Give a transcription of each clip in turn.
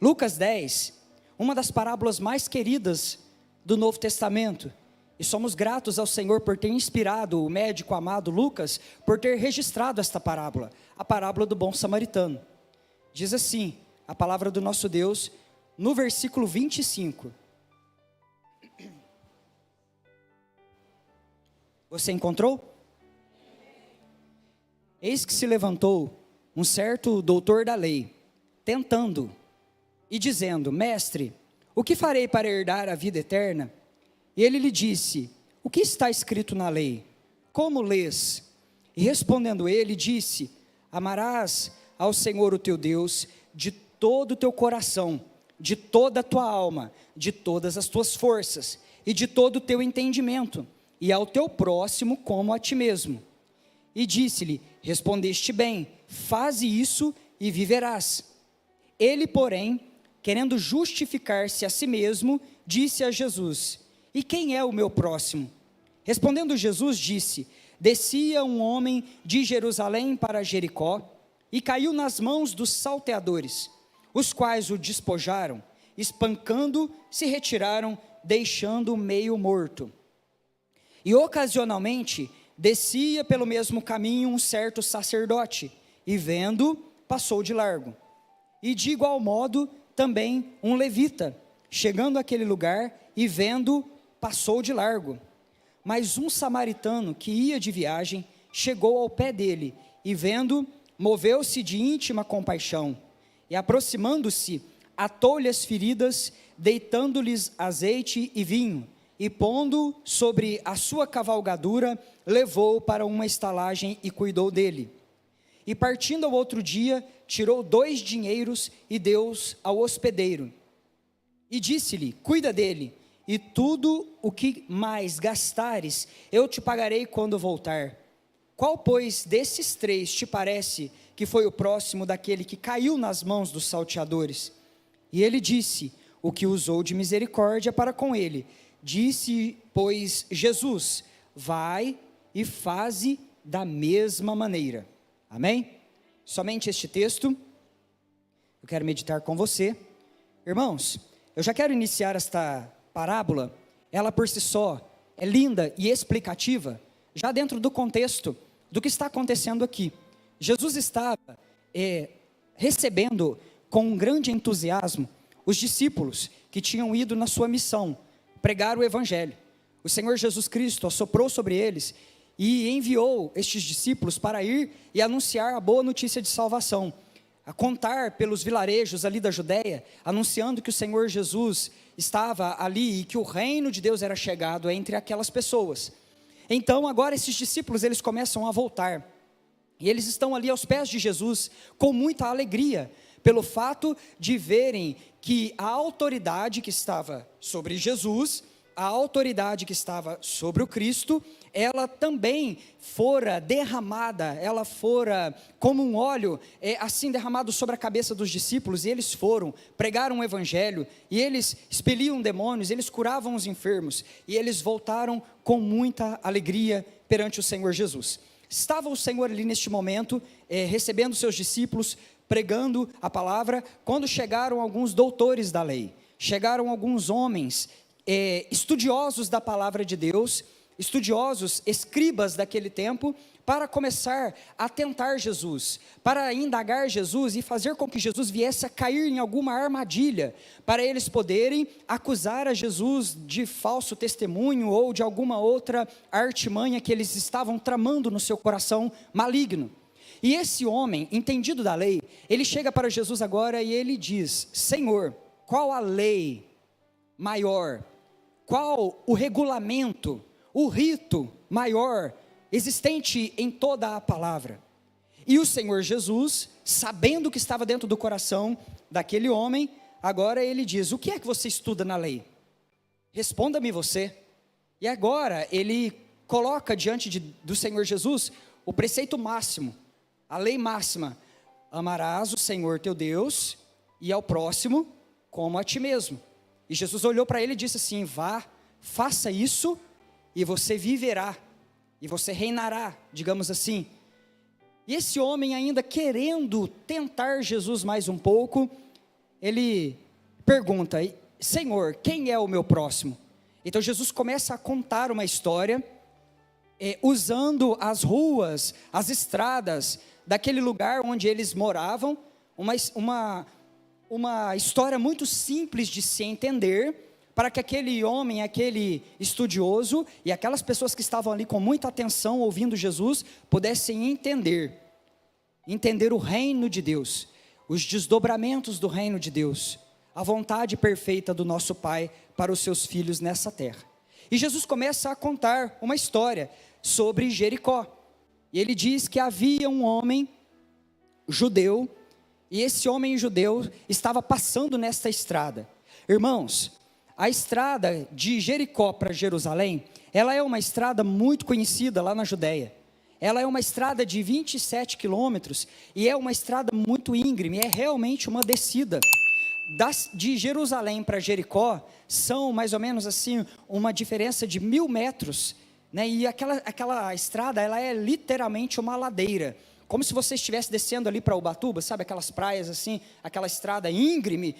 Lucas 10, uma das parábolas mais queridas do Novo Testamento, e somos gratos ao Senhor por ter inspirado o médico amado Lucas, por ter registrado esta parábola, a parábola do bom samaritano. Diz assim, a palavra do nosso Deus, no versículo 25. Você encontrou? Eis que se levantou um certo doutor da lei, tentando e dizendo: Mestre, o que farei para herdar a vida eterna? E ele lhe disse: o que está escrito na lei? Como lês? E respondendo ele, disse: amarás ao Senhor o teu Deus de todo o teu coração, de toda a tua alma, de todas as tuas forças e de todo o teu entendimento, e ao teu próximo como a ti mesmo. E disse-lhe: respondeste bem, faze isso e viverás. Ele, porém, querendo justificar-se a si mesmo, disse a Jesus: e quem é o meu próximo? Respondendo Jesus, disse: descia um homem de Jerusalém para Jericó, e caiu nas mãos dos salteadores, os quais o despojaram, espancando, se retiraram, deixando-o meio morto. E ocasionalmente descia pelo mesmo caminho um certo sacerdote, e vendo, passou de largo. E de igual modo também um levita, chegando àquele lugar e vendo, passou de largo. Mas um samaritano que ia de viagem, chegou ao pé dele, e vendo, moveu-se de íntima compaixão, e aproximando-se, atou-lhe as feridas, deitando-lhes azeite e vinho, e pondo sobre a sua cavalgadura, levou-o para uma estalagem e cuidou dele. E partindo ao outro dia, tirou 2 dinheiros e deu-os ao hospedeiro. E disse-lhe: cuida dele, e tudo o que mais gastares, eu te pagarei quando voltar. Qual, pois, desses 3 te parece que foi o próximo daquele que caiu nas mãos dos salteadores? E ele disse: o que usou de misericórdia para com ele. Disse, pois, Jesus: vai e faze da mesma maneira. Amém? Somente este texto, eu quero meditar com você. Irmãos, eu já quero iniciar esta parábola, ela por si só é linda e explicativa, já dentro do contexto do que está acontecendo aqui. Jesus estava recebendo com um grande entusiasmo os discípulos que tinham ido na sua missão, pregar o evangelho. O Senhor Jesus Cristo assoprou sobre eles e enviou estes discípulos para ir e anunciar a boa notícia de salvação, a contar pelos vilarejos ali da Judeia, anunciando que o Senhor Jesus estava ali e que o reino de Deus era chegado entre aquelas pessoas. Então agora esses discípulos, eles começam a voltar, e eles estão ali aos pés de Jesus, com muita alegria, pelo fato de verem que a autoridade que estava sobre Jesus, a autoridade que estava sobre o Cristo, ela também fora derramada, ela fora como um óleo, assim derramado sobre a cabeça dos discípulos, e eles foram, pregaram o evangelho, e eles expeliam demônios, eles curavam os enfermos, e eles voltaram com muita alegria perante o Senhor Jesus. Estava o Senhor ali neste momento, recebendo seus discípulos, pregando a palavra, quando chegaram alguns doutores da lei, chegaram alguns homens, estudiosos da palavra de Deus, estudiosos, escribas daquele tempo, para começar a tentar Jesus, para indagar Jesus e fazer com que Jesus viesse a cair em alguma armadilha, para eles poderem acusar a Jesus de falso testemunho ou de alguma outra artimanha que eles estavam tramando no seu coração maligno. E esse homem, entendido da lei, ele chega para Jesus agora e ele diz: Senhor, qual a lei maior? Qual o regulamento, o rito maior existente em toda a palavra? E o Senhor Jesus, sabendo o que estava dentro do coração daquele homem, agora ele diz: o que é que você estuda na lei? Responda-me você. E agora ele coloca diante do Senhor Jesus o preceito máximo, a lei máxima: amarás o Senhor teu Deus e ao próximo como a ti mesmo. E Jesus olhou para ele e disse assim: vá, faça isso e você viverá, e você reinará, digamos assim. E esse homem, ainda querendo tentar Jesus mais um pouco, ele pergunta: Senhor, quem é o meu próximo? Então Jesus começa a contar uma história, usando as ruas, as estradas daquele lugar onde eles moravam, uma história muito simples de se entender, para que aquele homem, aquele estudioso e aquelas pessoas que estavam ali com muita atenção ouvindo Jesus, pudessem entender o reino de Deus, os desdobramentos do reino de Deus, a vontade perfeita do nosso Pai para os seus filhos nessa terra. E Jesus começa a contar uma história sobre Jericó, e ele diz que havia um homem judeu, e esse homem judeu estava passando nesta estrada. Irmãos, a estrada de Jericó para Jerusalém, ela é uma estrada muito conhecida lá na Judéia. Ela é uma estrada de 27 quilômetros, e é uma estrada muito íngreme, é realmente uma descida. De Jerusalém para Jericó, são mais ou menos assim, uma diferença de 1.000 metros, né? E aquela estrada, ela é literalmente uma ladeira, como se você estivesse descendo ali para Ubatuba, sabe, aquelas praias assim, aquela estrada íngreme,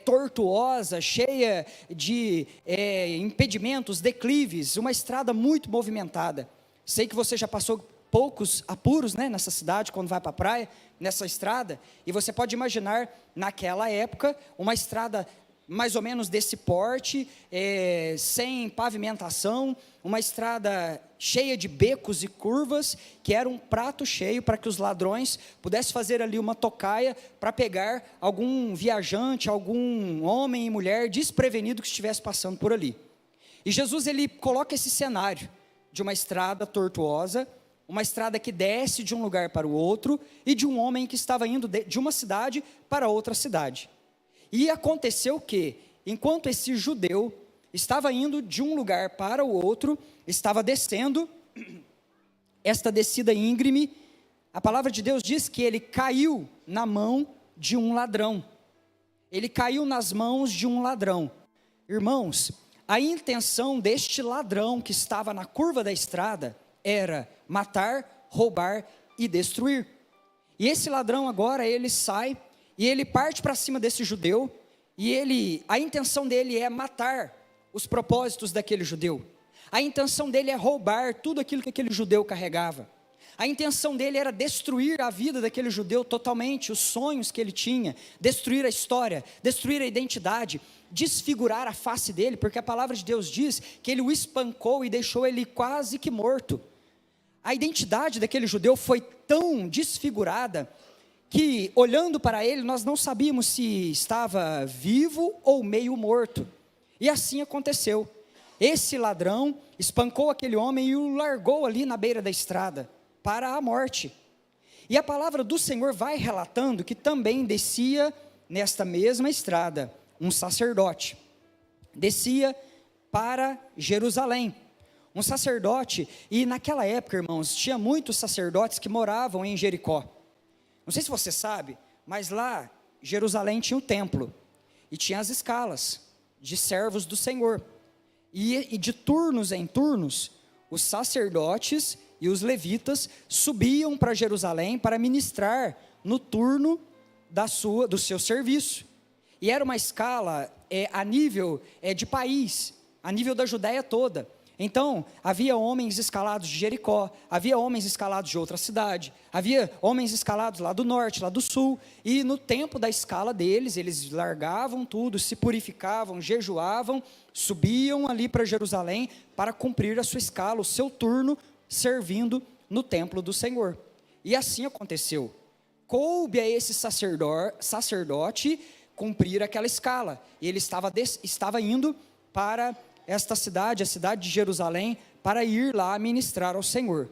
tortuosa, cheia de impedimentos, declives, uma estrada muito movimentada. Sei que você já passou poucos apuros, né, nessa cidade, quando vai para a praia, nessa estrada, e você pode imaginar, naquela época, uma estrada mais ou menos desse porte, sem pavimentação, uma estrada cheia de becos e curvas, que era um prato cheio para que os ladrões pudessem fazer ali uma tocaia, para pegar algum viajante, algum homem e mulher desprevenido que estivesse passando por ali. E Jesus, ele coloca esse cenário, de uma estrada tortuosa, uma estrada que desce de um lugar para o outro, e de um homem que estava indo de uma cidade para outra cidade. E aconteceu que, enquanto esse judeu estava indo de um lugar para o outro, estava descendo esta descida íngreme, a palavra de Deus diz que ele caiu na mão de um ladrão. Ele caiu nas mãos de um ladrão. Irmãos, a intenção deste ladrão que estava na curva da estrada era matar, roubar e destruir. E esse ladrão agora, ele sai e ele parte para cima desse judeu, e a intenção dele é matar os propósitos daquele judeu. A intenção dele é roubar tudo aquilo que aquele judeu carregava. A intenção dele era destruir a vida daquele judeu totalmente, os sonhos que ele tinha, destruir a história, destruir a identidade, desfigurar a face dele, porque a palavra de Deus diz que ele o espancou e deixou ele quase que morto. A identidade daquele judeu foi tão desfigurada, que olhando para ele, nós não sabíamos se estava vivo ou meio morto. E assim aconteceu. Esse ladrão espancou aquele homem e o largou ali na beira da estrada, para a morte. E a palavra do Senhor vai relatando que também descia nesta mesma estrada um sacerdote. Descia para Jerusalém. Um sacerdote, e naquela época, irmãos, tinha muitos sacerdotes que moravam em Jericó. Não sei se você sabe, mas lá, Jerusalém tinha um templo, e tinha as escalas de servos do Senhor, e de turnos em turnos, os sacerdotes e os levitas subiam para Jerusalém para ministrar no turno do seu serviço, e era uma escala a nível de país, a nível da Judéia toda. Então, havia homens escalados de Jericó, havia homens escalados de outra cidade, havia homens escalados lá do norte, lá do sul, e no tempo da escala deles, eles largavam tudo, se purificavam, jejuavam, subiam ali para Jerusalém, para cumprir a sua escala, o seu turno, servindo no templo do Senhor. E assim aconteceu. Coube a esse sacerdote cumprir aquela escala, e ele estava indo para esta cidade, a cidade de Jerusalém, para ir lá ministrar ao Senhor.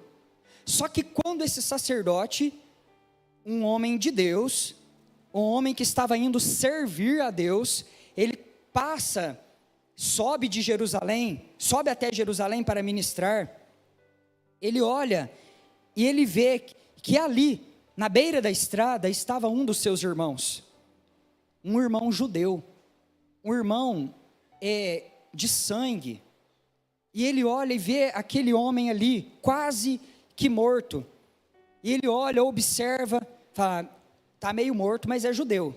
Só que quando esse sacerdote, um homem de Deus, um homem que estava indo servir a Deus, ele sobe até Jerusalém para ministrar, ele olha e ele vê que ali, na beira da estrada, estava um dos seus irmãos, um irmão judeu, um irmão de sangue, e ele olha e vê aquele homem ali, quase que morto, e ele olha, observa, fala, está meio morto, mas é judeu,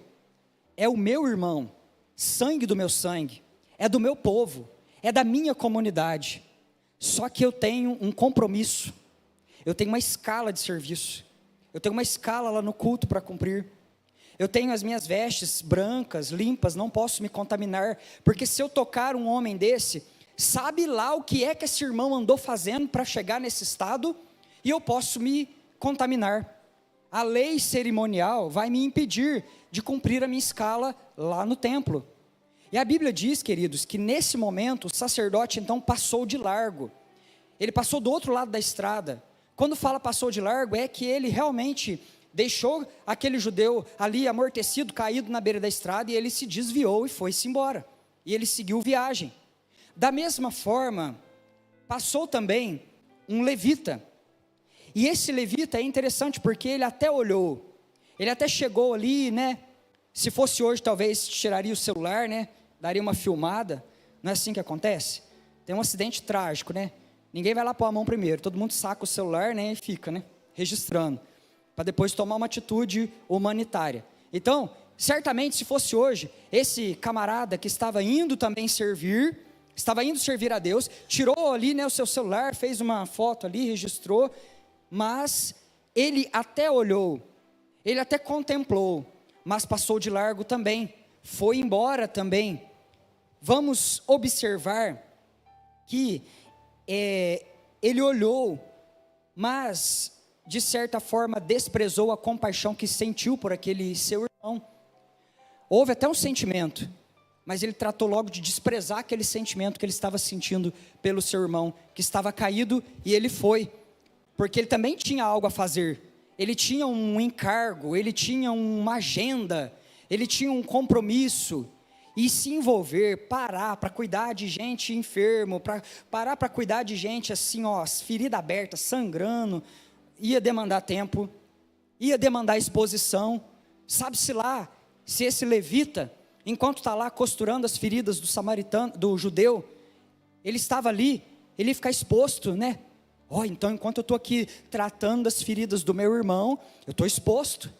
é o meu irmão, sangue do meu sangue, é do meu povo, é da minha comunidade. Só que eu tenho um compromisso, eu tenho uma escala de serviço, eu tenho uma escala lá no culto para cumprir. Eu tenho as minhas vestes brancas, limpas, não posso me contaminar, porque se eu tocar um homem desse, sabe lá o que é que esse irmão andou fazendo para chegar nesse estado, e eu posso me contaminar. A lei cerimonial vai me impedir de cumprir a minha escala lá no templo. E a Bíblia diz, queridos, que nesse momento o sacerdote então passou de largo. Ele passou do outro lado da estrada. Quando fala passou de largo, é que ele realmente deixou aquele judeu ali amortecido, caído na beira da estrada, e ele se desviou e foi-se embora. E ele seguiu viagem. Da mesma forma, passou também um levita. E esse levita é interessante porque ele até olhou, ele até chegou ali, né? Se fosse hoje, talvez tiraria o celular, né? Daria uma filmada. Não é assim que acontece? Tem um acidente trágico, né? Ninguém vai lá pôr a mão primeiro, todo mundo saca o celular, né? E fica, né? Registrando, para depois tomar uma atitude humanitária. Então, certamente, se fosse hoje, esse camarada que estava indo também servir, estava indo servir a Deus, tirou ali, né, o seu celular, fez uma foto ali, registrou, mas ele até olhou, ele até contemplou, mas passou de largo também, foi embora também. Vamos observar que ele olhou, mas de certa forma desprezou a compaixão que sentiu por aquele seu irmão. Houve até um sentimento, mas ele tratou logo de desprezar aquele sentimento que ele estava sentindo pelo seu irmão, que estava caído, e ele foi, porque ele também tinha algo a fazer, ele tinha um encargo, ele tinha uma agenda, ele tinha um compromisso, e se envolver, parar para cuidar de gente enfermo, parar para cuidar de gente assim, ó, ferida aberta, sangrando, ia demandar tempo, ia demandar exposição. Sabe-se lá, se esse levita, enquanto está lá costurando as feridas do samaritano, do judeu, ele estava ali, ele ia ficar exposto, né? Então enquanto eu estou aqui tratando das feridas do meu irmão, eu estou exposto.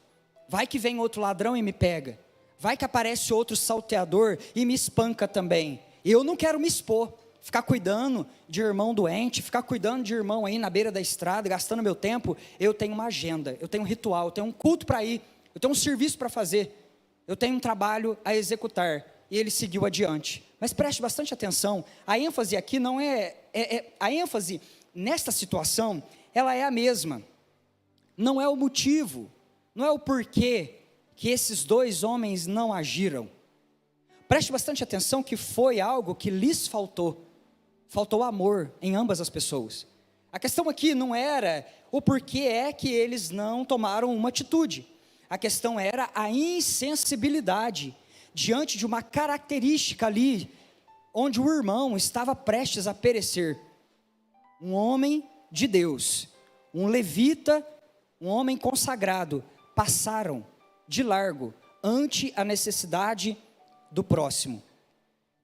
Vai que vem outro ladrão e me pega. Vai que aparece outro salteador e me espanca também. Eu não quero me expor, ficar cuidando de irmão doente, ficar cuidando de irmão aí na beira da estrada, gastando meu tempo. Eu tenho uma agenda, eu tenho um ritual, eu tenho um culto para ir, eu tenho um serviço para fazer, eu tenho um trabalho a executar. E ele seguiu adiante. Mas preste bastante atenção, a ênfase aqui não a ênfase nesta situação, ela é a mesma. Não é o motivo, não é o porquê que esses dois homens não agiram. Preste bastante atenção que foi algo que lhes faltou amor em ambas as pessoas. A questão aqui não era o porquê é que eles não tomaram uma atitude, a questão era a insensibilidade, diante de uma característica ali, onde o irmão estava prestes a perecer. Um homem de Deus, um levita, um homem consagrado, passaram de largo, ante a necessidade do próximo.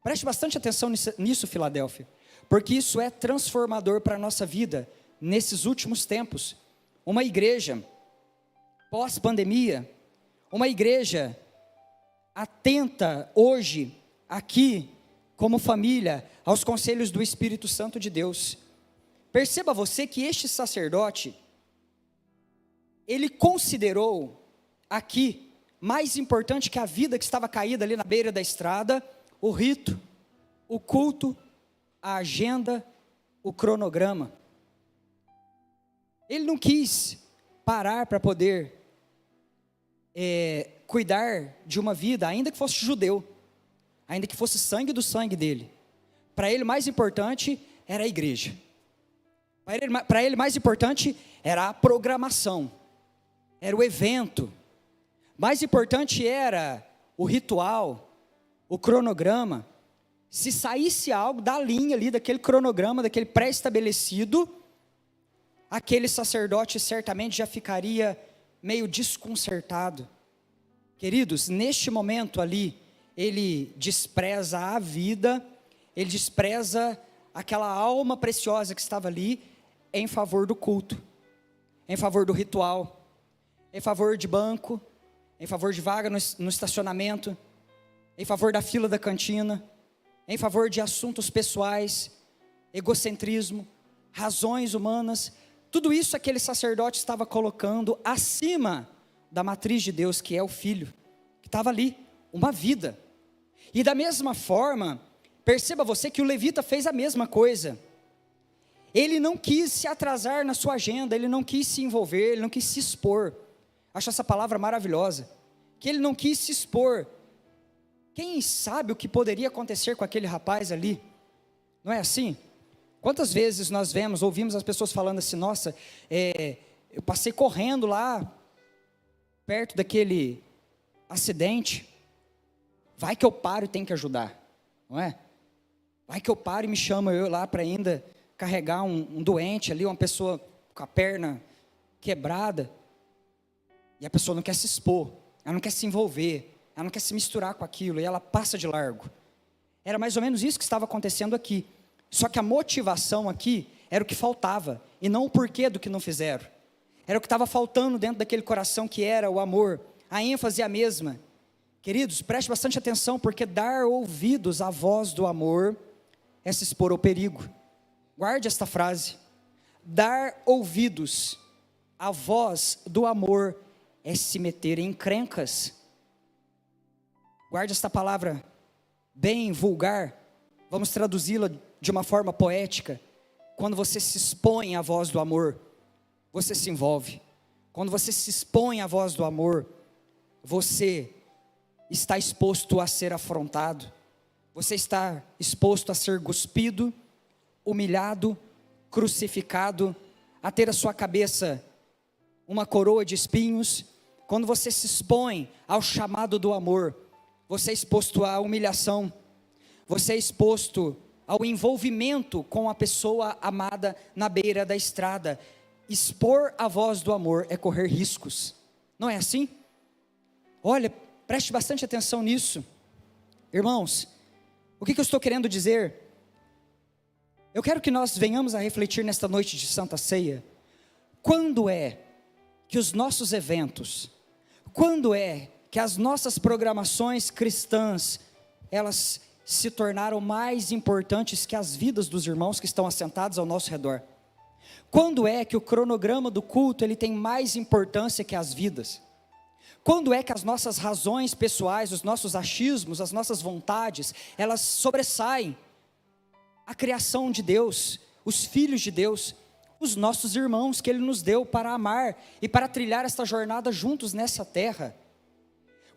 Preste bastante atenção nisso, Filadélfia, porque isso é transformador para a nossa vida, nesses últimos tempos. Uma igreja, pós-pandemia, uma igreja atenta hoje, aqui, como família, aos conselhos do Espírito Santo de Deus. Perceba você que este sacerdote, ele considerou aqui, mais importante que a vida que estava caída ali na beira da estrada, o rito, o culto, a agenda, o cronograma. Ele não quis parar para poder cuidar de uma vida, ainda que fosse judeu, ainda que fosse sangue do sangue dele. Para ele mais importante era a igreja. Para ele mais importante era a programação, era o evento. Mais importante era o ritual, o cronograma. Se saísse algo da linha ali, daquele cronograma, daquele pré-estabelecido, aquele sacerdote certamente já ficaria meio desconcertado. Queridos, neste momento ali, ele despreza a vida, ele despreza aquela alma preciosa que estava ali, em favor do culto, em favor do ritual, em favor de banco, em favor de vaga no estacionamento, em favor da fila da cantina, em favor de assuntos pessoais, egocentrismo, razões humanas. Tudo isso aquele sacerdote estava colocando acima da matriz de Deus, que é o Filho, que estava ali, uma vida. E da mesma forma, perceba você que o levita fez a mesma coisa. Ele não quis se atrasar na sua agenda, ele não quis se envolver, ele não quis se expor. Acho essa palavra maravilhosa, que ele não quis se expor. Quem sabe o que poderia acontecer com aquele rapaz ali? Não é assim? Quantas vezes nós ouvimos as pessoas falando assim, nossa, eu passei correndo lá, perto daquele acidente, vai que eu paro e tenho que ajudar, não é? Vai que eu paro e me chamo eu lá para ainda carregar um doente ali, uma pessoa com a perna quebrada, e a pessoa não quer se expor, ela não quer se envolver, ela não quer se misturar com aquilo, e ela passa de largo. Era mais ou menos isso que estava acontecendo aqui, só que a motivação aqui era o que faltava, e não o porquê do que não fizeram. Era o que estava faltando dentro daquele coração, que era o amor, a ênfase é a mesma. Queridos, preste bastante atenção, porque dar ouvidos à voz do amor é se expor ao perigo. Guarde esta frase, dar ouvidos à voz do amor é se meter em encrencas. Guarde esta palavra bem vulgar, vamos traduzi-la de uma forma poética. Quando você se expõe à voz do amor, você se envolve. Quando você se expõe à voz do amor, você está exposto a ser afrontado, você está exposto a ser cuspido, humilhado, crucificado, a ter a sua cabeça uma coroa de espinhos. Quando você se expõe ao chamado do amor, você é exposto à humilhação, você é exposto ao envolvimento com a pessoa amada na beira da estrada. Expor a voz do amor é correr riscos, não é assim? Olha, preste bastante atenção nisso, irmãos. O que eu estou querendo dizer? Eu quero que nós venhamos a refletir nesta noite de Santa Ceia. Quando é que os nossos eventos, quando é que as nossas programações cristãs, elas se tornaram mais importantes que as vidas dos irmãos que estão assentados ao nosso redor? Quando é que o cronograma do culto, ele tem mais importância que as vidas? Quando é que as nossas razões pessoais, os nossos achismos, as nossas vontades, elas sobressaem a criação de Deus, os filhos de Deus, os nossos irmãos que Ele nos deu para amar e para trilhar esta jornada juntos nessa terra?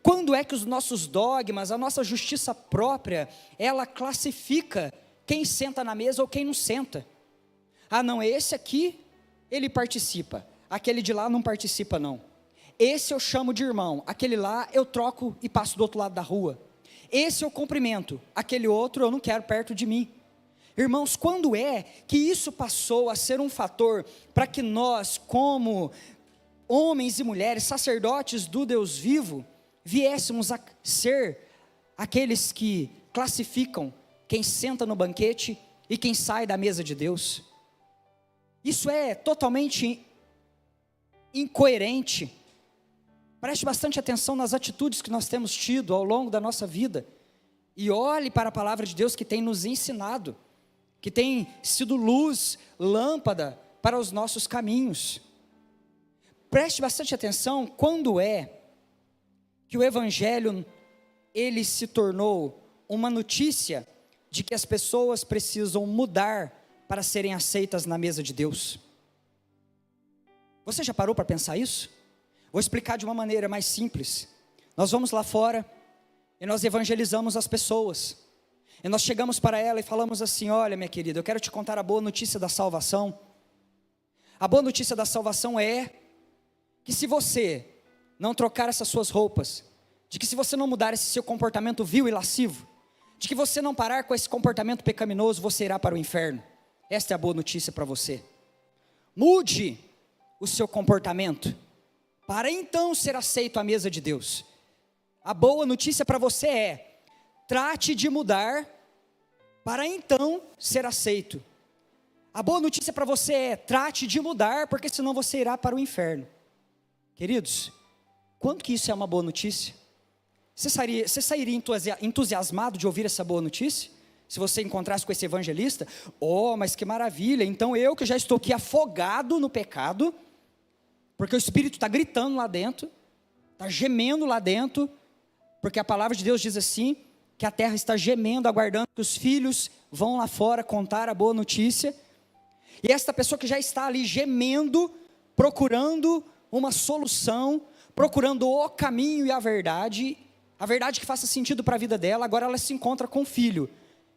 Quando é que os nossos dogmas, a nossa justiça própria, ela classifica quem senta na mesa ou quem não senta? Ah não, esse aqui, ele participa, aquele de lá não participa não. Esse eu chamo de irmão, aquele lá eu troco e passo do outro lado da rua. Esse eu cumprimento, aquele outro eu não quero perto de mim. Irmãos, quando é que isso passou a ser um fator para que nós, como homens e mulheres, sacerdotes do Deus vivo, viéssemos a ser aqueles que classificam quem senta no banquete e quem sai da mesa de Deus? Isso é totalmente incoerente. Preste bastante atenção nas atitudes que nós temos tido ao longo da nossa vida, e olhe para a palavra de Deus que tem nos ensinado, que tem sido luz, lâmpada para os nossos caminhos. Preste bastante atenção quando é que o Evangelho, ele se tornou uma notícia de que as pessoas precisam mudar para serem aceitas na mesa de Deus. Você já parou para pensar isso? Vou explicar de uma maneira mais simples. Nós vamos lá fora e nós evangelizamos as pessoas. E nós chegamos para ela e falamos assim: olha minha querida, eu quero te contar a boa notícia da salvação. A boa notícia da salvação é que se você não trocar essas suas roupas, de que se você não mudar esse seu comportamento vil e lascivo, de que você não parar com esse comportamento pecaminoso, você irá para o inferno. Esta é a boa notícia para você. Mude o seu comportamento, para então ser aceito à mesa de Deus. A boa notícia para você é: trate de mudar, para então ser aceito. A boa notícia para você é: trate de mudar, porque senão você irá para o inferno. Queridos, quando que isso é uma boa notícia? Você sairia entusiasmado de ouvir essa boa notícia? Se você encontrasse com esse evangelista? Oh, mas que maravilha, então eu que já estou aqui afogado no pecado, porque o Espírito está gritando lá dentro, está gemendo lá dentro, porque a palavra de Deus diz assim, que a terra está gemendo, aguardando que os filhos vão lá fora contar a boa notícia, e esta pessoa que já está ali gemendo, procurando uma solução, procurando o caminho e a verdade que faça sentido para a vida dela, agora ela se encontra com o filho,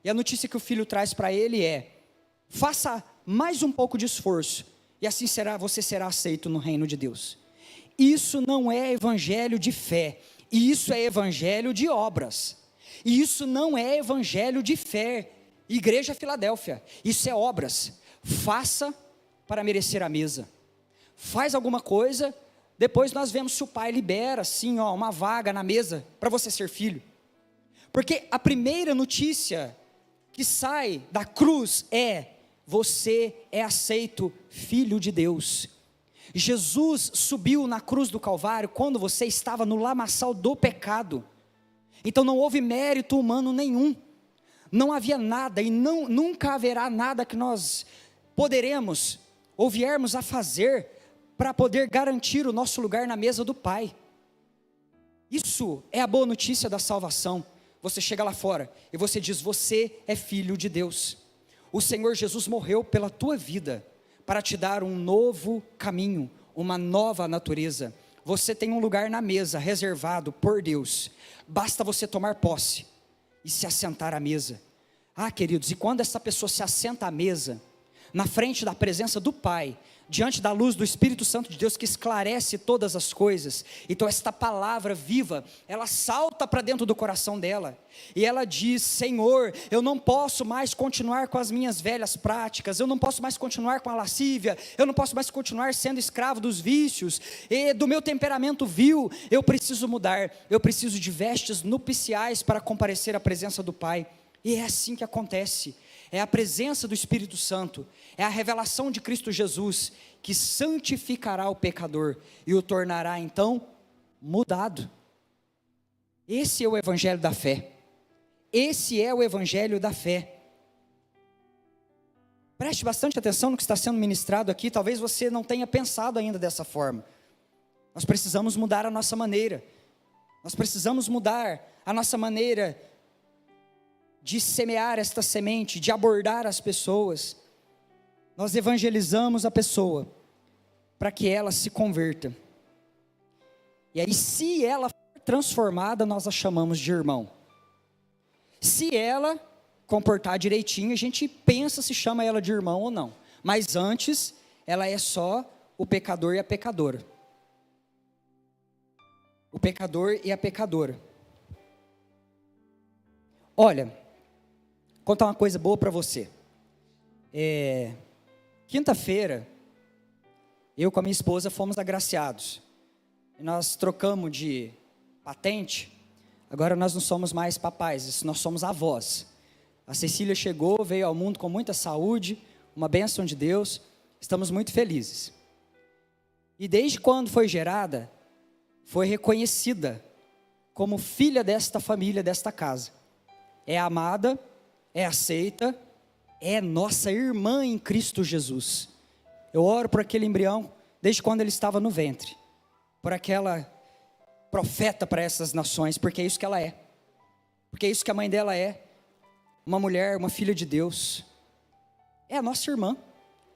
e a notícia que o filho traz para ele é: faça mais um pouco de esforço, e assim você será aceito no reino de Deus. Isso não é evangelho de fé, isso é evangelho de obras, e isso não é evangelho de fé, Igreja Filadélfia, isso é obras. Faça para merecer a mesa, faz alguma coisa, depois nós vemos se o pai libera assim, uma vaga na mesa, para você ser filho, porque a primeira notícia que sai da cruz é: você é aceito filho de Deus. Jesus subiu na cruz do Calvário, quando você estava no lamaçal do pecado, então não houve mérito humano nenhum, não havia nada, e nunca haverá nada que nós poderemos, ou viermos a fazer, para poder garantir o nosso lugar na mesa do Pai. Isso é a boa notícia da salvação. Você chega lá fora, e você diz: você é filho de Deus, o Senhor Jesus morreu pela tua vida, para te dar um novo caminho, uma nova natureza. Você tem um lugar na mesa, reservado por Deus, basta você tomar posse, e se assentar à mesa. Queridos, e quando essa pessoa se assenta à mesa, na frente da presença do Pai, diante da luz do Espírito Santo de Deus, que esclarece todas as coisas, então esta palavra viva, ela salta para dentro do coração dela, e ela diz: Senhor, eu não posso mais continuar com as minhas velhas práticas, eu não posso mais continuar com a lascívia, eu não posso mais continuar sendo escravo dos vícios, e do meu temperamento vil, eu preciso mudar, eu preciso de vestes nupciais para comparecer à presença do Pai. E é assim que acontece, é a presença do Espírito Santo, é a revelação de Cristo Jesus, que santificará o pecador, e o tornará então mudado. Esse é o evangelho da fé, esse é o evangelho da fé. Preste bastante atenção no que está sendo ministrado aqui, talvez você não tenha pensado ainda dessa forma. Nós precisamos mudar a nossa maneira, nós precisamos mudar a nossa maneira de semear esta semente, de abordar as pessoas. Nós evangelizamos a pessoa, para que ela se converta, e aí se ela for transformada, nós a chamamos de irmão. Se ela comportar direitinho, a gente pensa se chama ela de irmão ou não, mas antes, ela é só o pecador e a pecadora. O pecador e a pecadora. Olha, contar uma coisa boa para você. Quinta-feira, eu com a minha esposa fomos agraciados, e nós trocamos de patente. Agora nós não somos mais papais, nós somos avós. A Cecília chegou, veio ao mundo com muita saúde, uma bênção de Deus, estamos muito felizes. E desde quando foi gerada, foi reconhecida como filha desta família, desta casa. É amada, é aceita, é nossa irmã em Cristo Jesus. Eu oro por aquele embrião, desde quando ele estava no ventre, por aquela profeta para essas nações, porque é isso que ela é, porque é isso que a mãe dela é, uma mulher, uma filha de Deus, é a nossa irmã,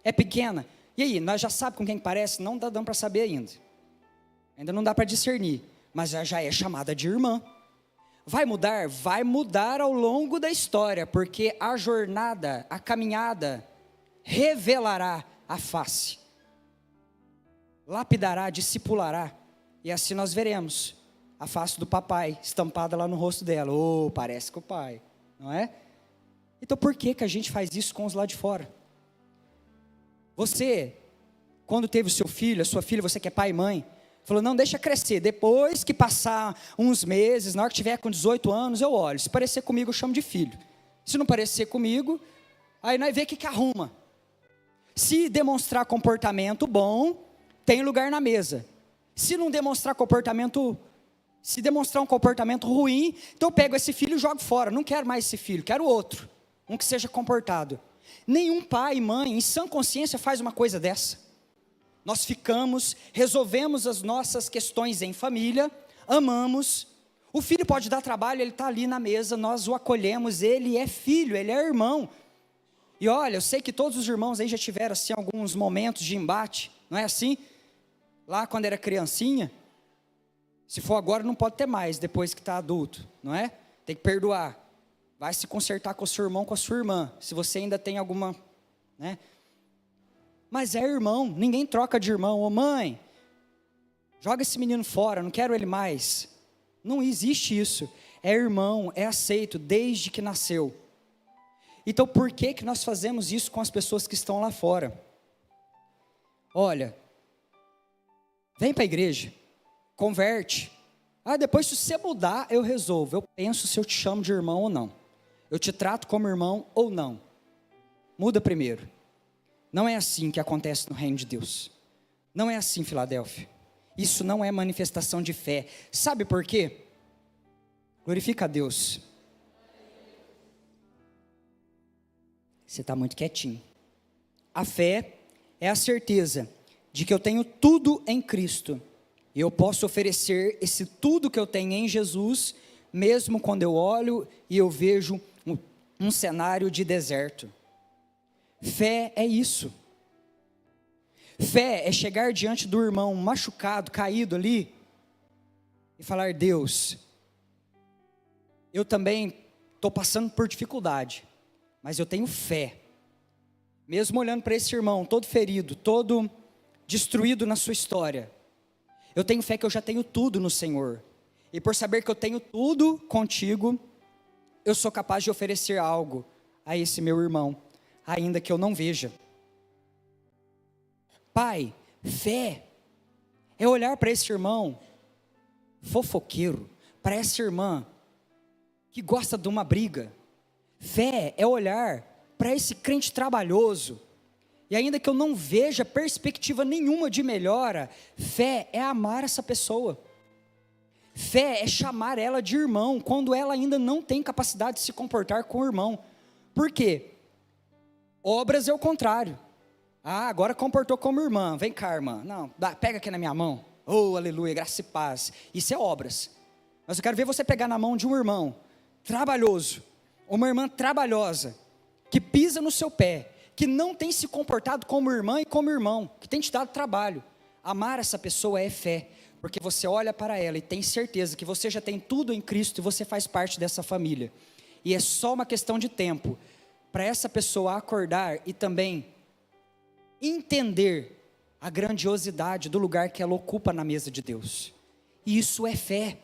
é pequena, e aí, nós já sabemos com quem parece? Não dá para saber ainda não dá para discernir, mas já é chamada de irmã. Vai mudar? Vai mudar ao longo da história, porque a jornada, a caminhada, revelará a face, lapidará, discipulará, e assim nós veremos a face do papai estampada lá no rosto dela. Parece com o pai, não é? Então por que a gente faz isso com os lá de fora? Você, quando teve o seu filho, a sua filha, você que é pai e mãe, falou: não, deixa crescer, depois que passar uns meses, na hora que tiver com 18 anos, eu olho, se parecer comigo eu chamo de filho, se não parecer comigo, aí nós vemos o que arruma. Se demonstrar comportamento bom, tem lugar na mesa. Se não demonstrar comportamento Se demonstrar um comportamento ruim, então eu pego esse filho e jogo fora. Não quero mais esse filho, quero outro. Um que seja comportado. Nenhum pai e mãe, em sã consciência, faz uma coisa dessa. Nós ficamos, resolvemos as nossas questões em família, amamos. O filho pode dar trabalho, ele está ali na mesa, nós o acolhemos, ele é filho, ele é irmão. E olha, eu sei que todos os irmãos aí já tiveram assim, alguns momentos de embate, não é assim? Lá quando era criancinha, se for agora não pode ter mais, depois que está adulto, não é? Tem que perdoar, vai se consertar com o seu irmão, com a sua irmã, se você ainda tem alguma, né? Mas é irmão, ninguém troca de irmão. Ô mãe, joga esse menino fora, não quero ele mais. Não existe isso, é irmão, é aceito desde que nasceu. Então por que nós fazemos isso com as pessoas que estão lá fora? Olha, vem para a igreja, converte. Depois se você mudar, eu resolvo. Eu penso se eu te chamo de irmão ou não. Eu te trato como irmão ou não. Muda primeiro. Não é assim que acontece no reino de Deus. Não é assim, Filadélfia. Isso não é manifestação de fé. Sabe por quê? Glorifica a Deus. Você está muito quietinho. A fé é a certeza de que eu tenho tudo em Cristo. E eu posso oferecer esse tudo que eu tenho em Jesus, mesmo quando eu olho e eu vejo um cenário de deserto. Fé é isso. Fé é chegar diante do irmão machucado, caído ali, e falar: Deus, eu também estou passando por dificuldade, mas eu tenho fé. Mesmo olhando para esse irmão, todo ferido, todo destruído na sua história, eu tenho fé que eu já tenho tudo no Senhor. E por saber que eu tenho tudo contigo, eu sou capaz de oferecer algo a esse meu irmão, ainda que eu não veja. Pai, fé é olhar para esse irmão fofoqueiro, para essa irmã que gosta de uma briga. Fé é olhar para esse crente trabalhoso, e ainda que eu não veja perspectiva nenhuma de melhora, fé é amar essa pessoa. Fé é chamar ela de irmão, quando ela ainda não tem capacidade de se comportar com o irmão. Por quê? Obras é o contrário. Agora comportou como irmã, vem cá, irmã. Não, pega aqui na minha mão. Oh, aleluia, graça e paz. Isso é obras. Mas eu quero ver você pegar na mão de um irmão trabalhoso, uma irmã trabalhosa, que pisa no seu pé, que não tem se comportado como irmã e como irmão, que tem te dado trabalho. Amar essa pessoa é fé, porque você olha para ela e tem certeza que você já tem tudo em Cristo e você faz parte dessa família. E é só uma questão de tempo para essa pessoa acordar e também entender a grandiosidade do lugar que ela ocupa na mesa de Deus. E isso é fé.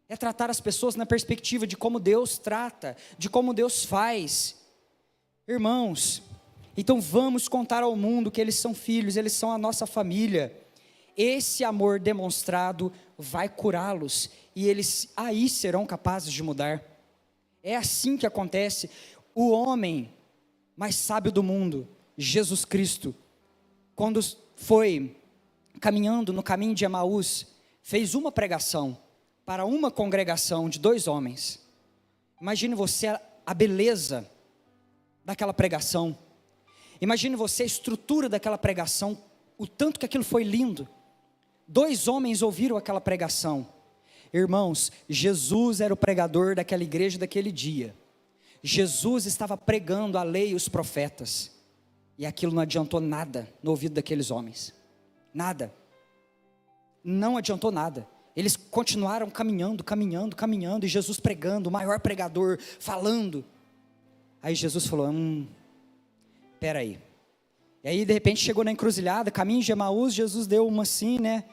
É tratar as pessoas na perspectiva de como Deus trata, de como Deus faz. Irmãos, então vamos contar ao mundo que eles são filhos, eles são a nossa família. Esse amor demonstrado vai curá-los, e eles aí serão capazes de mudar. É assim que acontece. O homem mais sábio do mundo, Jesus Cristo, quando foi caminhando no caminho de Emaús, fez uma pregação para uma congregação de 2 homens. Imagine você a beleza daquela pregação. Imagine você a estrutura daquela pregação, o tanto que aquilo foi lindo. 2 homens ouviram aquela pregação. Irmãos, Jesus era o pregador daquela igreja daquele dia. Jesus estava pregando a lei e os profetas. E aquilo não adiantou nada no ouvido daqueles homens. Nada. Não adiantou nada. Eles continuaram caminhando, e Jesus pregando, o maior pregador, falando. Aí Jesus falou: espera aí. E aí de repente chegou na encruzilhada, caminho de Emaús, Jesus deu uma assim, né?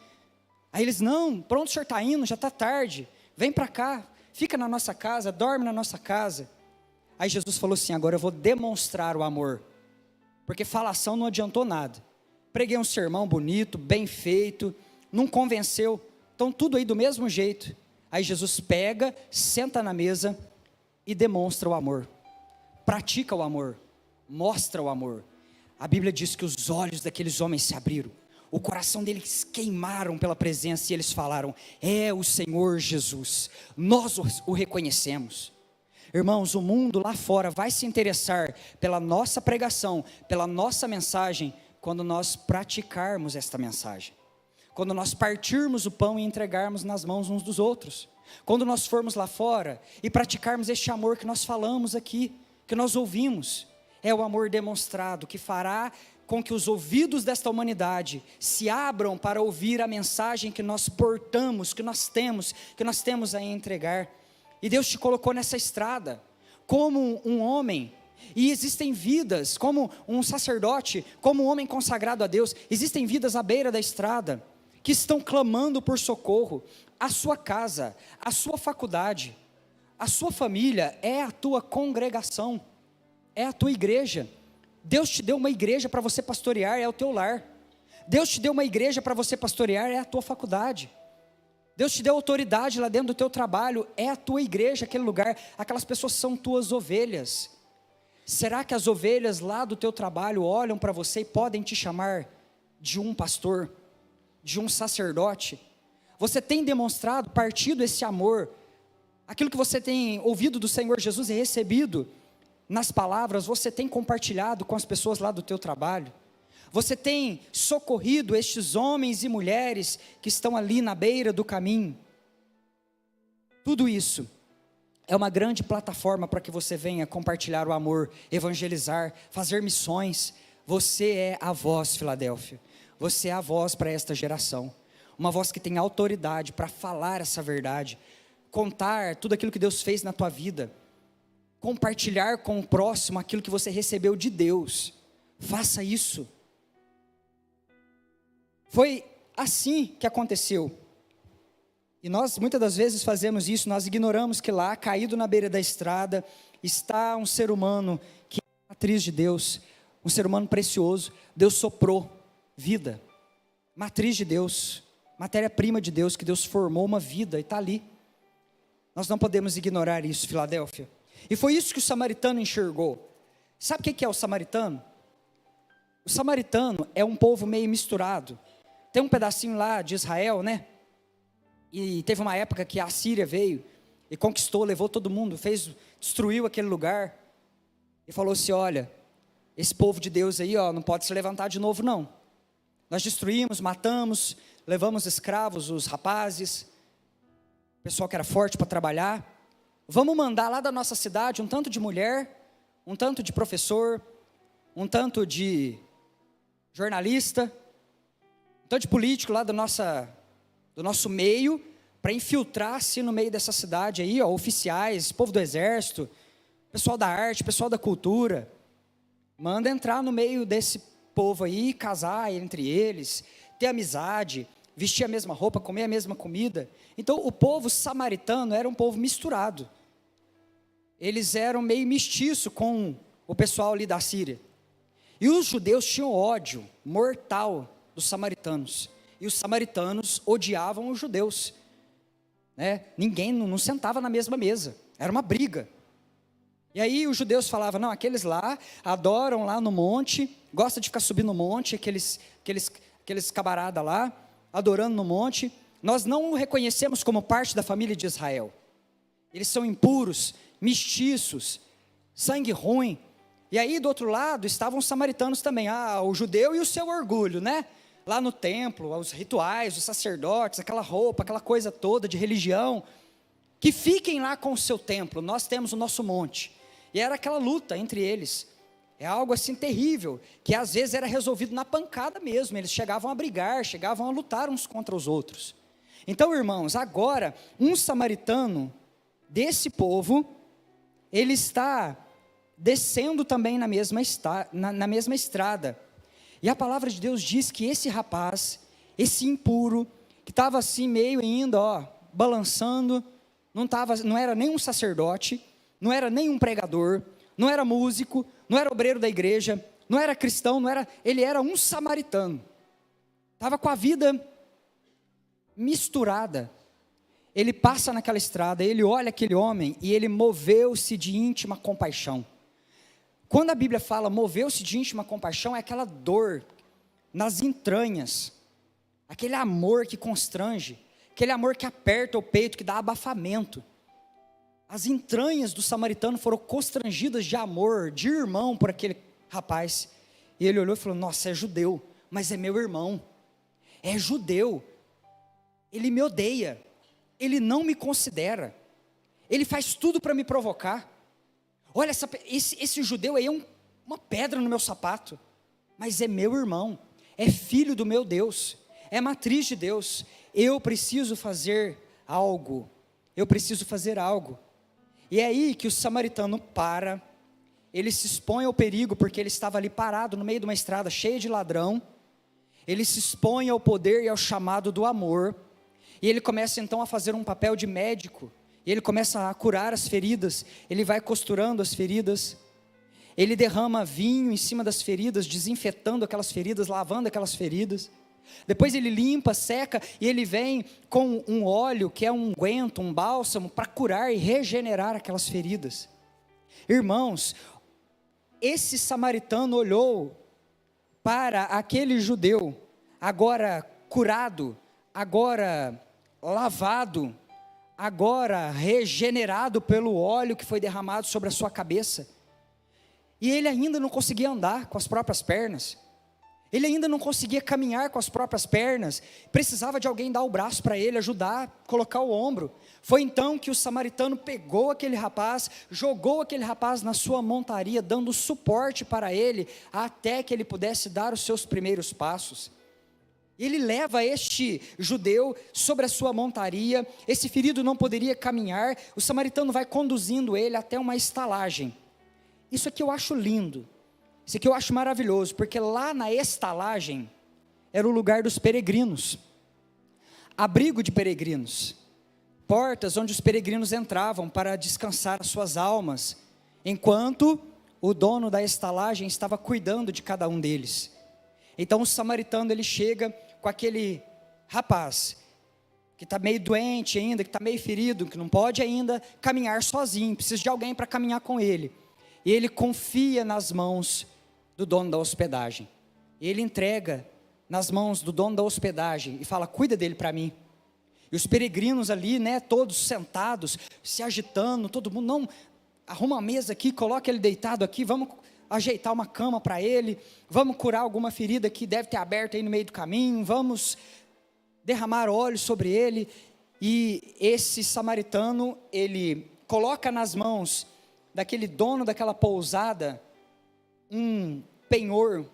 Aí eles: não, pronto, o senhor está indo, já está tarde, vem para cá, fica na nossa casa, dorme na nossa casa. Aí Jesus falou assim: agora eu vou demonstrar o amor, porque falação não adiantou nada. Preguei um sermão bonito, bem feito, não convenceu, então tudo aí do mesmo jeito. Aí Jesus pega, senta na mesa e demonstra o amor, pratica o amor, mostra o amor. A Bíblia diz que os olhos daqueles homens se abriram, o coração deles queimaram pela presença e eles falaram: é o Senhor Jesus, nós o reconhecemos. Irmãos, o mundo lá fora vai se interessar pela nossa pregação, pela nossa mensagem, quando nós praticarmos esta mensagem, quando nós partirmos o pão e entregarmos nas mãos uns dos outros, quando nós formos lá fora e praticarmos este amor que nós falamos aqui, que nós ouvimos. É o amor demonstrado que fará com que os ouvidos desta humanidade se abram para ouvir a mensagem que nós portamos, que nós temos a entregar. E Deus te colocou nessa estrada, como um homem, e existem vidas, como um sacerdote, como um homem consagrado a Deus, existem vidas à beira da estrada, que estão clamando por socorro. A sua casa, a sua faculdade, a sua família é a tua congregação, é a tua igreja. Deus te deu uma igreja para você pastorear, é o teu lar. Deus te deu uma igreja para você pastorear, é a tua faculdade. Deus te deu autoridade lá dentro do teu trabalho, é a tua igreja, aquele lugar. Aquelas pessoas são tuas ovelhas. Será que as ovelhas lá do teu trabalho olham para você e podem te chamar de um pastor, de um sacerdote? Você tem demonstrado, partido esse amor, aquilo que você tem ouvido do Senhor Jesus e recebido nas palavras, você tem compartilhado com as pessoas lá do teu trabalho? Você tem socorrido estes homens e mulheres que estão ali na beira do caminho? Tudo isso é uma grande plataforma para que você venha compartilhar o amor, evangelizar, fazer missões. Você é a voz, Filadélfia. Você é a voz para esta geração. Uma voz que tem autoridade para falar essa verdade, contar tudo aquilo que Deus fez na tua vida, compartilhar com o próximo aquilo que você recebeu de Deus. Faça isso. Foi assim que aconteceu. E nós muitas das vezes fazemos isso, nós ignoramos que lá, caído na beira da estrada, está um ser humano que é a matriz de Deus, um ser humano precioso. Deus soprou vida, matriz de Deus, matéria-prima de Deus, que Deus formou uma vida e está ali. Nós não podemos ignorar isso, Filadélfia. E foi isso que o samaritano enxergou. Sabe o que é o samaritano? O samaritano é um povo meio misturado. Tem um pedacinho lá de Israel, né? E teve uma época que a Síria veio e conquistou, levou todo mundo, destruiu aquele lugar. E falou assim: olha, esse povo de Deus aí, ó, não pode se levantar de novo não. Nós destruímos, matamos, levamos escravos, os rapazes, o pessoal que era forte para trabalhar. Vamos mandar lá da nossa cidade um tanto de mulher, um tanto de professor, um tanto de jornalista, um tanto de político lá do nosso meio, para infiltrar-se no meio dessa cidade aí, ó, oficiais, povo do exército, pessoal da arte, pessoal da cultura. Manda entrar no meio desse povo aí, casar entre eles, ter amizade, vestir a mesma roupa, comer a mesma comida. Então o povo samaritano era um povo misturado. Eles eram meio mestiço com o pessoal ali da Síria. E os judeus tinham ódio mortal dos samaritanos. E os samaritanos odiavam os judeus, né? Ninguém não sentava na mesma mesa, era uma briga. E aí os judeus falavam: não, aqueles lá adoram lá no monte, gostam de ficar subindo no monte, aqueles camarada lá, adorando no monte, nós não o reconhecemos como parte da família de Israel. Eles são impuros, mestiços, sangue ruim. E aí do outro lado estavam os samaritanos também, o judeu e o seu orgulho, né? Lá no templo, os rituais, os sacerdotes, aquela roupa, aquela coisa toda de religião, que fiquem lá com o seu templo, nós temos o nosso monte. E era aquela luta entre eles, é algo assim terrível, que às vezes era resolvido na pancada mesmo, eles chegavam a brigar, chegavam a lutar uns contra os outros. Então, irmãos, agora, um samaritano desse povo, ele está descendo também na mesma estrada. E a palavra de Deus diz que esse rapaz, esse impuro, que estava assim meio ainda, balançando, não era nem um sacerdote, não era nem um pregador, não era músico, não era obreiro da igreja, não era cristão, ele era um samaritano. Estava com a vida misturada. Ele passa naquela estrada, ele olha aquele homem e ele moveu-se de íntima compaixão. Quando a Bíblia fala moveu-se de íntima compaixão, é aquela dor nas entranhas, aquele amor que constrange, aquele amor que aperta o peito, que dá abafamento. As entranhas do samaritano foram constrangidas de amor, de irmão por aquele rapaz. E ele olhou e falou: nossa, é judeu, mas é meu irmão, é judeu, ele me odeia, ele não me considera, ele faz tudo para me provocar. Olha, esse judeu aí é uma pedra no meu sapato, mas é meu irmão, é filho do meu Deus, é matriz de Deus. Eu preciso fazer algo, eu preciso fazer algo. E é aí que o samaritano para, ele se expõe ao perigo, porque ele estava ali parado no meio de uma estrada cheia de ladrão. Ele se expõe ao poder e ao chamado do amor, e ele começa então a fazer um papel de médico, e ele começa a curar as feridas, ele vai costurando as feridas, ele derrama vinho em cima das feridas, desinfetando aquelas feridas, lavando aquelas feridas. Depois ele limpa, seca, e ele vem com um óleo, que é um unguento, um bálsamo, para curar e regenerar aquelas feridas. Irmãos, esse samaritano olhou para aquele judeu, agora curado, agora lavado, agora regenerado pelo óleo que foi derramado sobre a sua cabeça, e ele ainda não conseguia andar com as próprias pernas, ele ainda não conseguia caminhar com as próprias pernas, precisava de alguém dar o braço para ele, ajudar, colocar o ombro. Foi então que o samaritano pegou aquele rapaz, jogou aquele rapaz na sua montaria, dando suporte para ele, até que ele pudesse dar os seus primeiros passos. Ele leva este judeu sobre a sua montaria, esse ferido não poderia caminhar, o samaritano vai conduzindo ele até uma estalagem. Isso aqui eu acho lindo, isso aqui eu acho maravilhoso, porque lá na estalagem era o lugar dos peregrinos, abrigo de peregrinos, portas onde os peregrinos entravam para descansar as suas almas, enquanto o dono da estalagem estava cuidando de cada um deles. Então o samaritano, ele chega com aquele rapaz, que está meio doente ainda, que está meio ferido, que não pode ainda caminhar sozinho, precisa de alguém para caminhar com ele, e ele confia nas mãos do dono da hospedagem, ele entrega nas mãos do dono da hospedagem, e fala: cuida dele para mim. E os peregrinos ali, né, todos sentados, se agitando, todo mundo: não, arruma a mesa aqui, coloca ele deitado aqui, vamos ajeitar uma cama para ele, vamos curar alguma ferida que deve ter aberto aí no meio do caminho, vamos derramar óleo sobre ele. E esse samaritano, ele coloca nas mãos daquele dono daquela pousada um penhor,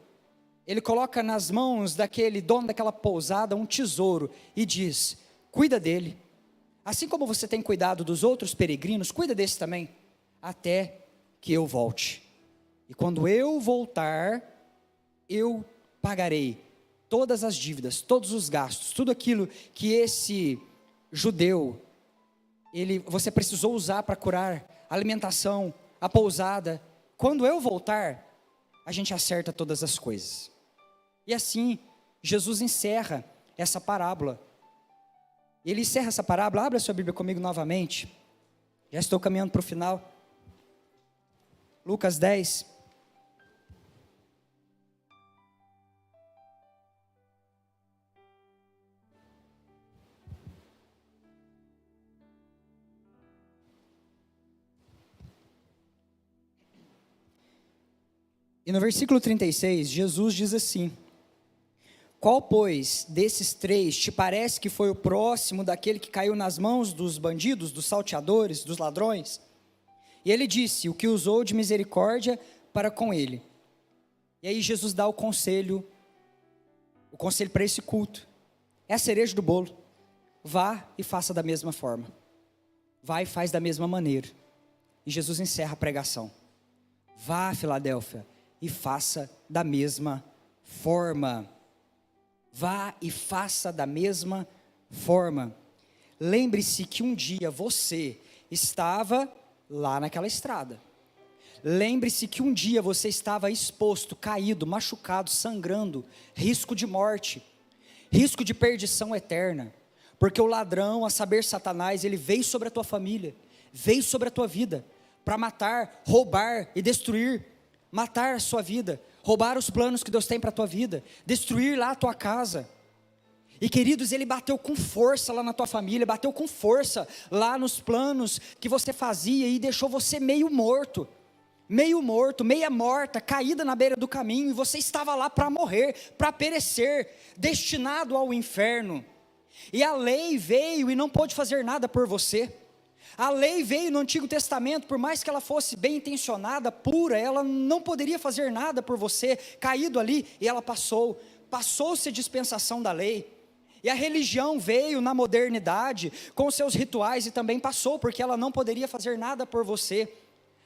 ele coloca nas mãos daquele dono daquela pousada um tesouro, e diz: cuida dele, assim como você tem cuidado dos outros peregrinos, cuida desse também, até que eu volte. E quando eu voltar, eu pagarei todas as dívidas, todos os gastos, tudo aquilo que esse judeu, você precisou usar para curar, a alimentação, a pousada. Quando eu voltar, a gente acerta todas as coisas. E assim, Jesus encerra essa parábola. Ele encerra essa parábola. Abra sua Bíblia comigo novamente, já estou caminhando para o final. Lucas 10. E no versículo 36, Jesus diz assim: qual, pois, desses três te parece que foi o próximo daquele que caiu nas mãos dos bandidos, dos salteadores, dos ladrões? E ele disse: o que usou de misericórdia para com ele. E aí Jesus dá o conselho para esse culto, é a cereja do bolo: vá e faça da mesma forma, vá e faz da mesma maneira. E Jesus encerra a pregação: vá, Filadélfia, e faça da mesma forma. Vá e faça da mesma forma. Lembre-se que um dia você estava lá naquela estrada. Lembre-se que um dia você estava exposto, caído, machucado, sangrando, risco de morte, risco de perdição eterna, porque o ladrão, a saber, Satanás, ele veio sobre a tua família, veio sobre a tua vida, para matar, roubar e destruir, matar a sua vida, roubar os planos que Deus tem para a tua vida, destruir lá a tua casa. E queridos, ele bateu com força lá na tua família, bateu com força lá nos planos que você fazia e deixou você meio morto, meia morta, caída na beira do caminho, e você estava lá para morrer, para perecer, destinado ao inferno. E a lei veio e não pôde fazer nada por você. A lei veio no Antigo Testamento, por mais que ela fosse bem intencionada, pura, ela não poderia fazer nada por você, caído ali, e ela passou-se a dispensação da lei. E a religião veio na modernidade, com seus rituais, e também passou, porque ela não poderia fazer nada por você,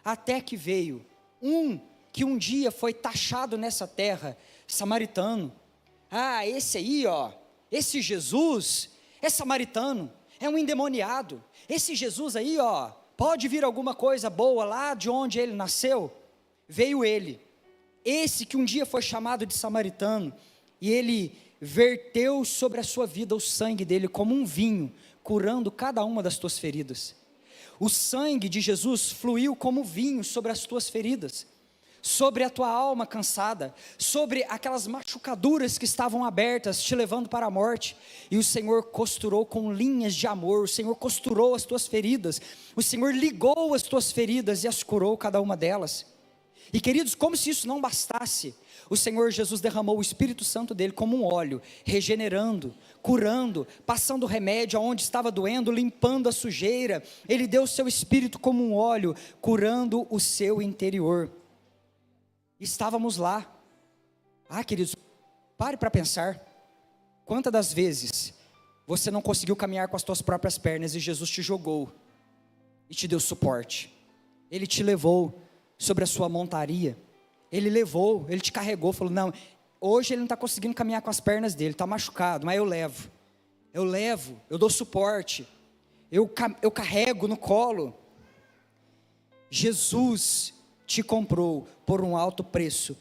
até que veio que um dia foi taxado nessa terra, samaritano. Esse aí, esse Jesus é samaritano, é um endemoniado. Esse Jesus aí, pode vir alguma coisa boa lá de onde ele nasceu? Veio ele, esse que um dia foi chamado de samaritano, e ele verteu sobre a sua vida o sangue dele como um vinho, curando cada uma das tuas feridas. O sangue de Jesus fluiu como vinho sobre as tuas feridas, sobre a tua alma cansada, sobre aquelas machucaduras que estavam abertas, te levando para a morte, e o Senhor costurou com linhas de amor, o Senhor costurou as tuas feridas, o Senhor ligou as tuas feridas e as curou cada uma delas. E queridos, como se isso não bastasse, o Senhor Jesus derramou o Espírito Santo dele como um óleo, regenerando, curando, passando remédio aonde estava doendo, limpando a sujeira. Ele deu o seu Espírito como um óleo, curando o seu interior. Estávamos lá. Queridos, pare para pensar, quantas das vezes você não conseguiu caminhar com as tuas próprias pernas e Jesus te jogou e te deu suporte. Ele te levou sobre a sua montaria, ele te carregou, falou, não, hoje ele não está conseguindo caminhar com as pernas dele, está machucado, mas eu dou suporte, eu carrego no colo. Jesus te comprou por um alto preço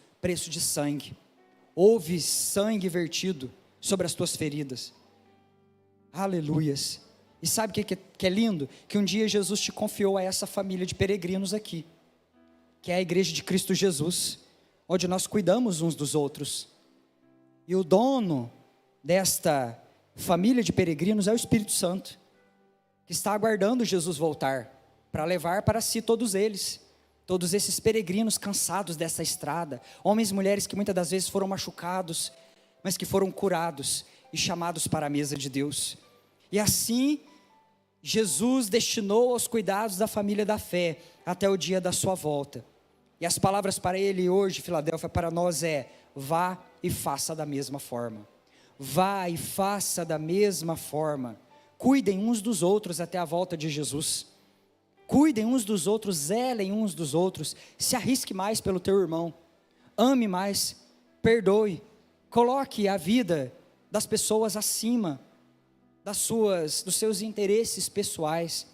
de sangue. Houve sangue vertido sobre as tuas feridas. Aleluias. E sabe o que é lindo? Que um dia Jesus te confiou a essa família de peregrinos aqui, que é a igreja de Cristo Jesus, onde nós cuidamos uns dos outros. E o dono desta família de peregrinos é o Espírito Santo, que está aguardando Jesus voltar, para levar para si todos eles, todos esses peregrinos cansados dessa estrada, homens e mulheres que muitas das vezes foram machucados, mas que foram curados e chamados para a mesa de Deus. E assim, Jesus destinou aos cuidados da família da fé, até o dia da sua volta. E as palavras para ele hoje, Filadélfia, para nós vá e faça da mesma forma. Vá e faça da mesma forma. Cuidem uns dos outros até a volta de Jesus. Cuidem uns dos outros, zelem uns dos outros, se arrisque mais pelo teu irmão, ame mais, perdoe, coloque a vida das pessoas acima dos seus interesses pessoais.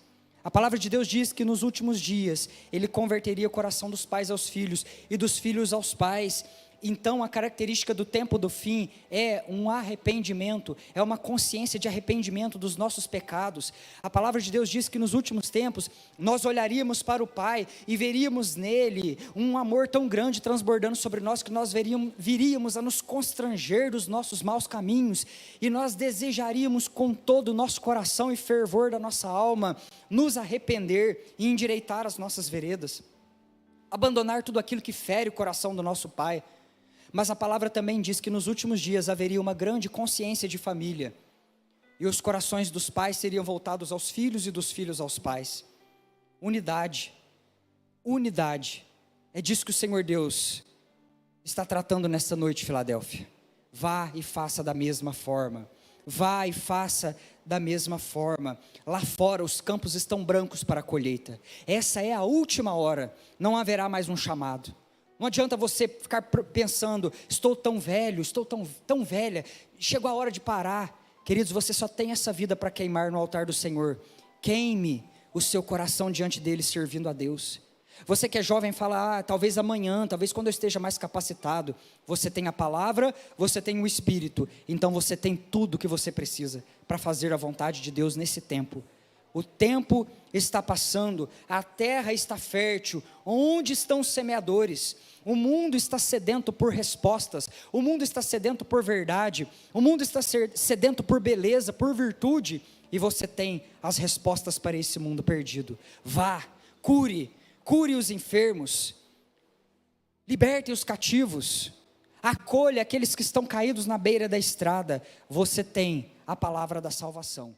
A palavra de Deus diz que nos últimos dias, Ele converteria o coração dos pais aos filhos, e dos filhos aos pais. Então a característica do tempo do fim é um arrependimento, é uma consciência de arrependimento dos nossos pecados. A palavra de Deus diz que nos últimos tempos, nós olharíamos para o Pai, e veríamos nele um amor tão grande transbordando sobre nós, que nós viríamos a nos constranger dos nossos maus caminhos, e nós desejaríamos com todo o nosso coração e fervor da nossa alma, nos arrepender e endireitar as nossas veredas, abandonar tudo aquilo que fere o coração do nosso Pai. Mas a palavra também diz que nos últimos dias haveria uma grande consciência de família, e os corações dos pais seriam voltados aos filhos e dos filhos aos pais. Unidade, é disso que o Senhor Deus está tratando nesta noite, Filadélfia. Vá e faça da mesma forma. Vá e faça da mesma forma. Lá fora os campos estão brancos para a colheita. Essa é a última hora, não haverá mais um chamado. Não adianta você ficar pensando, estou tão velho, estou tão velha, chegou a hora de parar. Queridos, você só tem essa vida para queimar no altar do Senhor. Queime o seu coração diante dele, servindo a Deus. Você que é jovem fala, talvez amanhã, talvez quando eu esteja mais capacitado. Você tem a palavra, você tem o Espírito, então você tem tudo que você precisa para fazer a vontade de Deus nesse tempo. O tempo está passando, a terra está fértil. Onde estão os semeadores? O mundo está sedento por respostas, o mundo está sedento por verdade, o mundo está sedento por beleza, por virtude, e você tem as respostas para esse mundo perdido. Vá, cure os enfermos, liberte os cativos, acolha aqueles que estão caídos na beira da estrada. Você tem a palavra da salvação.